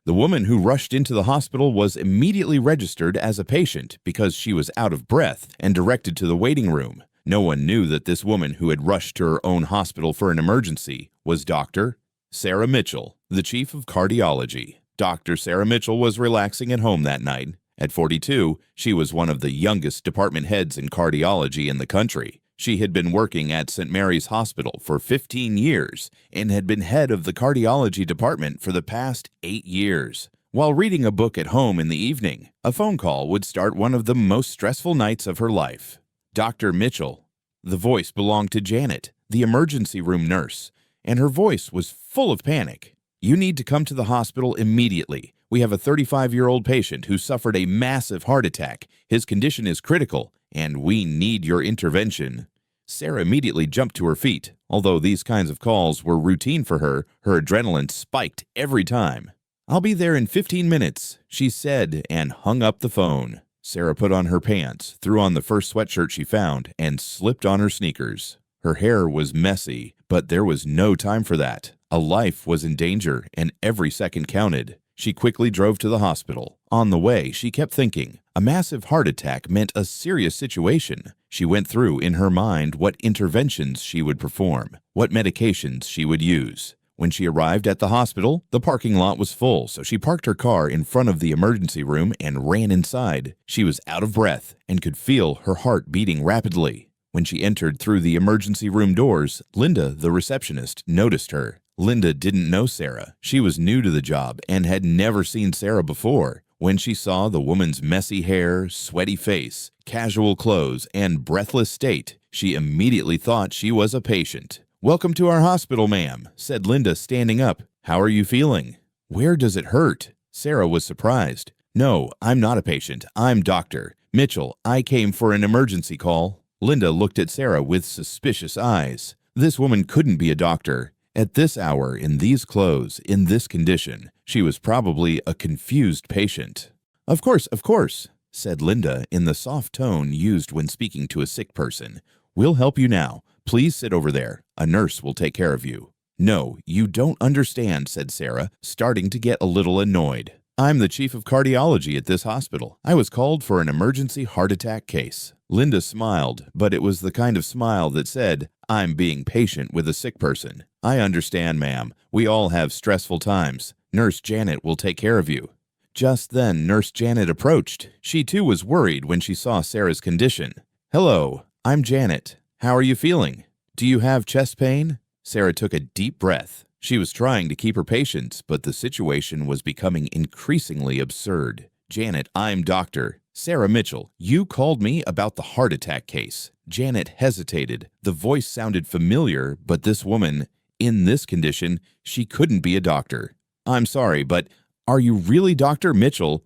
The woman who rushed into the hospital was immediately registered as a patient because she was out of breath and directed to the waiting room. No one knew that this woman who had rushed to her own hospital for an emergency was Dr. Sarah Mitchell, the chief of cardiology. Dr. Sarah Mitchell was relaxing at home that night. At 42, she was one of the youngest department heads in cardiology in the country. She had been working at St. Mary's Hospital for 15 years and had been head of the cardiology department for the past 8 years. While reading a book at home in the evening, a phone call would start one of the most stressful nights of her life. Dr. Mitchell. The voice belonged to Janet, the emergency room nurse, and her voice was full of panic. "You need to come to the hospital immediately. We have a 35-year-old patient who suffered a massive heart attack. His condition is critical, and we need your intervention." Sarah immediately jumped to her feet. Although these kinds of calls were routine for her, her adrenaline spiked every time. "I'll be there in 15 minutes, she said, and hung up the phone. Sarah put on her pants, threw on the first sweatshirt she found, and slipped on her sneakers. Her hair was messy, but there was no time for that. A life was in danger, and every second counted. She quickly drove to the hospital. On the way, she kept thinking. A massive heart attack meant a serious situation. She went through in her mind what interventions she would perform, what medications she would use. When she arrived at the hospital, the parking lot was full, so she parked her car in front of the emergency room and ran inside. She was out of breath and could feel her heart beating rapidly. When she entered through the emergency room doors, Linda, the receptionist, noticed her. Linda didn't know Sarah. She was new to the job and had never seen Sarah before. When she saw the woman's messy hair, sweaty face, casual clothes, and breathless state, she immediately thought she was a patient. "Welcome to our hospital, ma'am," said Linda, standing up. "How are you feeling?" "Where does it hurt?" Sarah was surprised. "No, I'm not a patient. I'm Dr. Mitchell. I came for an emergency call." Linda looked at Sarah with suspicious eyes. This woman couldn't be a doctor. At this hour, in these clothes, in this condition, she was probably a confused patient. Of course," said Linda in the soft tone used when speaking to a sick person. "We'll help you now. Please sit over there. A nurse will take care of you." "No, you don't understand," said Sarah, starting to get a little annoyed. "I'm the chief of cardiology at this hospital. I was called for an emergency heart attack case." Linda smiled, but it was the kind of smile that said, "I'm being patient with a sick person. I understand, ma'am. We all have stressful times. Nurse Janet will take care of you." Just then, Nurse Janet approached. She too was worried when she saw Sarah's condition. "Hello, I'm Janet. How are you feeling? Do you have chest pain?" Sarah took a deep breath. She was trying to keep her patience, but the situation was becoming increasingly absurd. "Janet, I'm Dr. Sarah Mitchell. You called me about the heart attack case." Janet hesitated. The voice sounded familiar, but this woman, in this condition, she couldn't be a doctor. "I'm sorry, but are you really Dr. Mitchell?"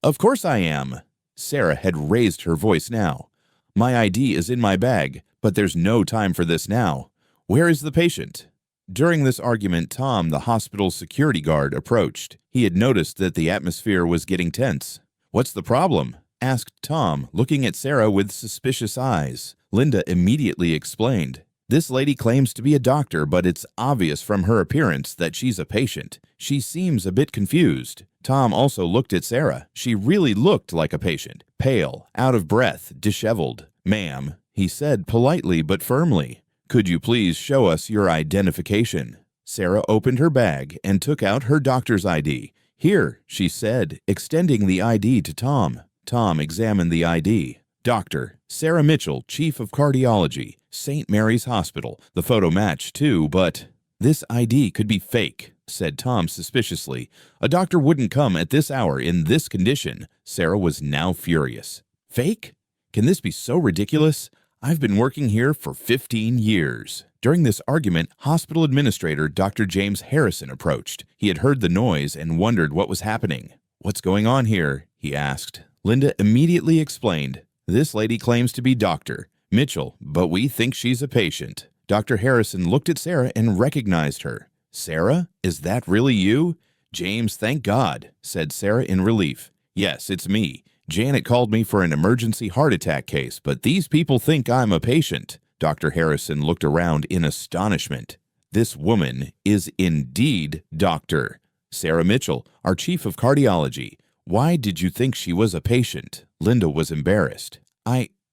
"Of course I am." Sarah had raised her voice now. "My ID is in my bag, but there's no time for this now. Where is the patient?" During this argument, Tom, the hospital security guard, approached. He had noticed that the atmosphere was getting tense. "What's the problem?" asked Tom, looking at Sarah with suspicious eyes. Linda immediately explained. "This lady claims to be a doctor, but it's obvious from her appearance that she's a patient. She seems a bit confused." Tom also looked at Sarah. She really looked like a patient, pale, out of breath, disheveled. "Ma'am," he said politely but firmly, "could you please show us your identification?" Sarah opened her bag and took out her doctor's ID. "Here," she said, extending the ID to Tom. Tom examined the ID. "Dr. Sarah Mitchell, Chief of Cardiology, St. Mary's Hospital." The photo matched too, but "This ID could be fake," said Tom suspiciously. "A doctor wouldn't come at this hour in this condition." Sarah was now furious. "Fake? Can this be so ridiculous? I've been working here for 15 years. During this argument, hospital administrator Dr. James Harrison approached. He had heard the noise and wondered what was happening. "What's going on here?" he asked. Linda immediately explained. "This lady claims to be Dr. Mitchell, but we think she's a patient." Dr. Harrison looked at Sarah and recognized her. "Sarah, is that really you?" "James, thank God," said Sarah in relief. "Yes, it's me. Janet called me for an emergency heart attack case, but these people think I'm a patient." Dr. Harrison looked around in astonishment. This woman is indeed Dr. Sarah Mitchell, our chief of cardiology. Why did you think she was a patient? Linda was embarrassed.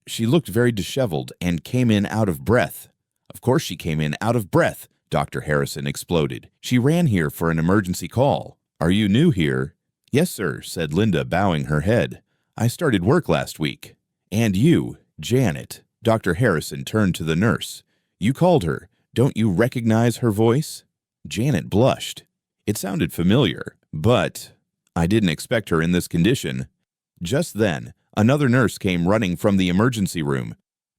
She looked very disheveled and came in out of breath. Of course she came in out of breath, Dr. Harrison exploded. She ran here for an emergency call. Are you new here? Yes, sir, said Linda, bowing her head. I started work last week. And you, Janet. Dr. Harrison turned to the nurse. You called her. Don't you recognize her voice? Janet blushed. It sounded familiar, but I didn't expect her in this condition. Just then, another nurse came running from the emergency room.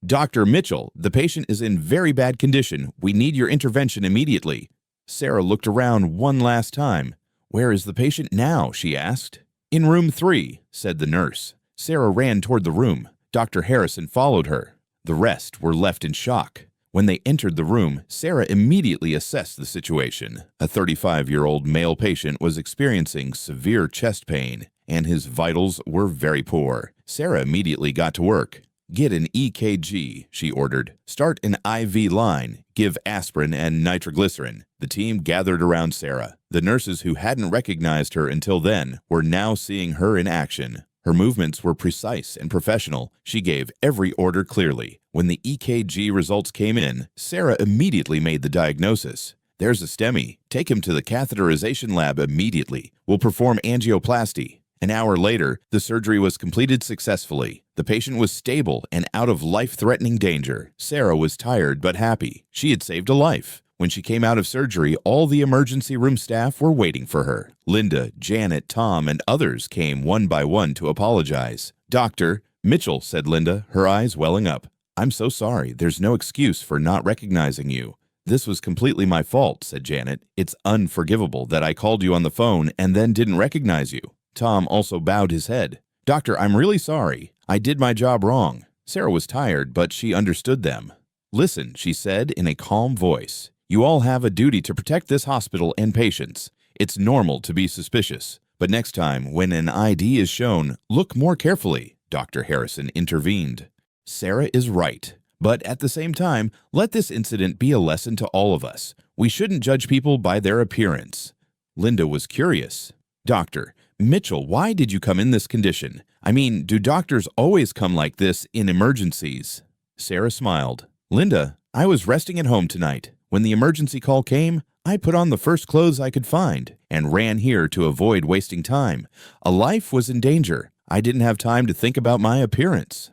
Dr. Mitchell, the patient is in very bad condition. We need your intervention immediately. Sarah looked around one last time. Where is the patient now? She asked. In room 3, said the nurse. Sarah ran toward the room. Dr. Harrison followed her. The rest were left in shock. When they entered the room, Sarah immediately assessed the situation. A 35-year-old male patient was experiencing severe chest pain, and his vitals were very poor. Sarah immediately got to work. Get an EKG, she ordered. Start an IV line. Give aspirin and nitroglycerin. The team gathered around Sarah. The nurses who hadn't recognized her until then were now seeing her in action. Her movements were precise and professional. She gave every order clearly. When the EKG results came in, Sarah immediately made the diagnosis. There's a STEMI. Take him to the catheterization lab immediately. We'll perform angioplasty. An hour later, the surgery was completed successfully. The patient was stable and out of life-threatening danger. Sarah was tired but happy. She had saved a life. When she came out of surgery, all the emergency room staff were waiting for her. Linda, Janet, Tom, and others came one by one to apologize. Dr. Mitchell, said Linda, her eyes welling up. I'm so sorry. There's no excuse for not recognizing you. This was completely my fault, said Janet. It's unforgivable that I called you on the phone and then didn't recognize you. Tom also bowed his head. Doctor, I'm really sorry. I did my job wrong. Sarah was tired, but she understood them. Listen, she said in a calm voice. You all have a duty to protect this hospital and patients. It's normal to be suspicious. But next time, when an ID is shown, look more carefully, Dr. Harrison intervened. Sarah is right. But at the same time, let this incident be a lesson to all of us. We shouldn't judge people by their appearance. Linda was curious. Doctor Mitchell, why did you come in this condition? I mean, do doctors always come like this in emergencies? Sarah smiled. Linda, I was resting at home tonight. When the emergency call came, I put on the first clothes I could find and ran here to avoid wasting time. A life was in danger. I didn't have time to think about my appearance.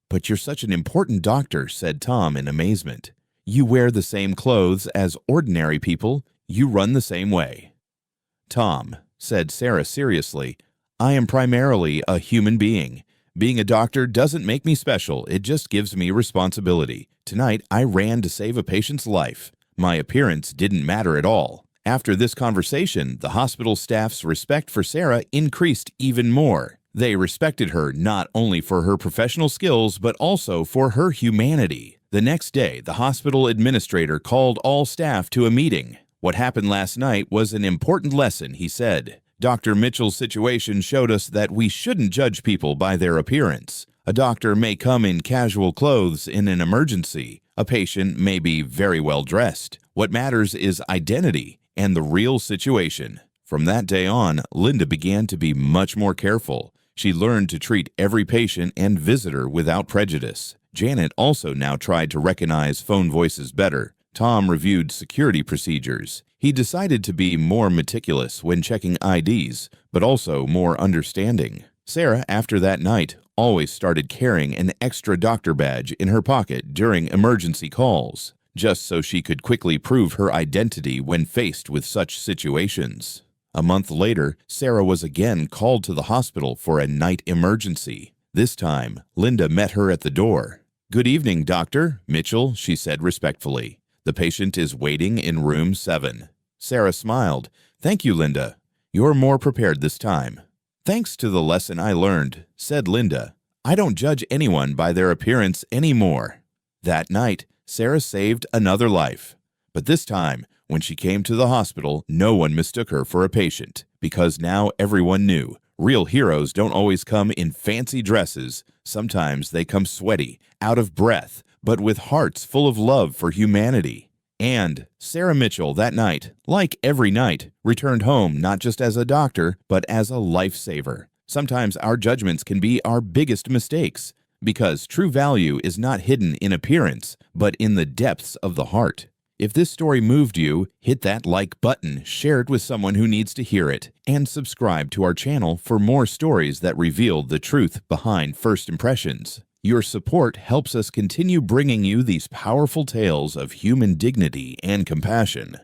But you're such an important doctor, said Tom in amazement. You wear the same clothes as ordinary people. You run the same way. Tom, said Sarah seriously, I am primarily a human being. Being a doctor doesn't make me special, it just gives me responsibility. Tonight, I ran to save a patient's life. My appearance didn't matter at all. After this conversation, the hospital staff's respect for Sarah increased even more. They respected her not only for her professional skills, but also for her humanity. The next day, the hospital administrator called all staff to a meeting. What happened last night was an important lesson, he said. Dr. Mitchell's situation showed us that we shouldn't judge people by their appearance. A doctor may come in casual clothes in an emergency. A patient may be very well dressed. What matters is identity and the real situation. From that day on, Linda began to be much more careful. She learned to treat every patient and visitor without prejudice. Janet also now tried to recognize phone voices better. Tom reviewed security procedures. He decided to be more meticulous when checking IDs, but also more understanding. Sarah, after that night, always started carrying an extra doctor badge in her pocket during emergency calls, just so she could quickly prove her identity when faced with such situations. A month later, Sarah was again called to the hospital for a night emergency. This time, Linda met her at the door. Good evening, Dr. Mitchell, she said respectfully. The patient is waiting in room 7. Sarah smiled. Thank you, Linda. You're more prepared this time. Thanks to the lesson I learned, said Linda. I don't judge anyone by their appearance anymore. That night, Sarah saved another life. But this time, when she came to the hospital, no one mistook her for a patient, because now everyone knew. Real heroes don't always come in fancy dresses. Sometimes they come sweaty, out of breath, but with hearts full of love for humanity. And Sarah Mitchell that night, like every night, returned home not just as a doctor, but as a lifesaver. Sometimes our judgments can be our biggest mistakes, because true value is not hidden in appearance, but in the depths of the heart. If this story moved you, hit that like button, share it with someone who needs to hear it, and subscribe to our channel for more stories that reveal the truth behind first impressions. Your support helps us continue bringing you these powerful tales of human dignity and compassion.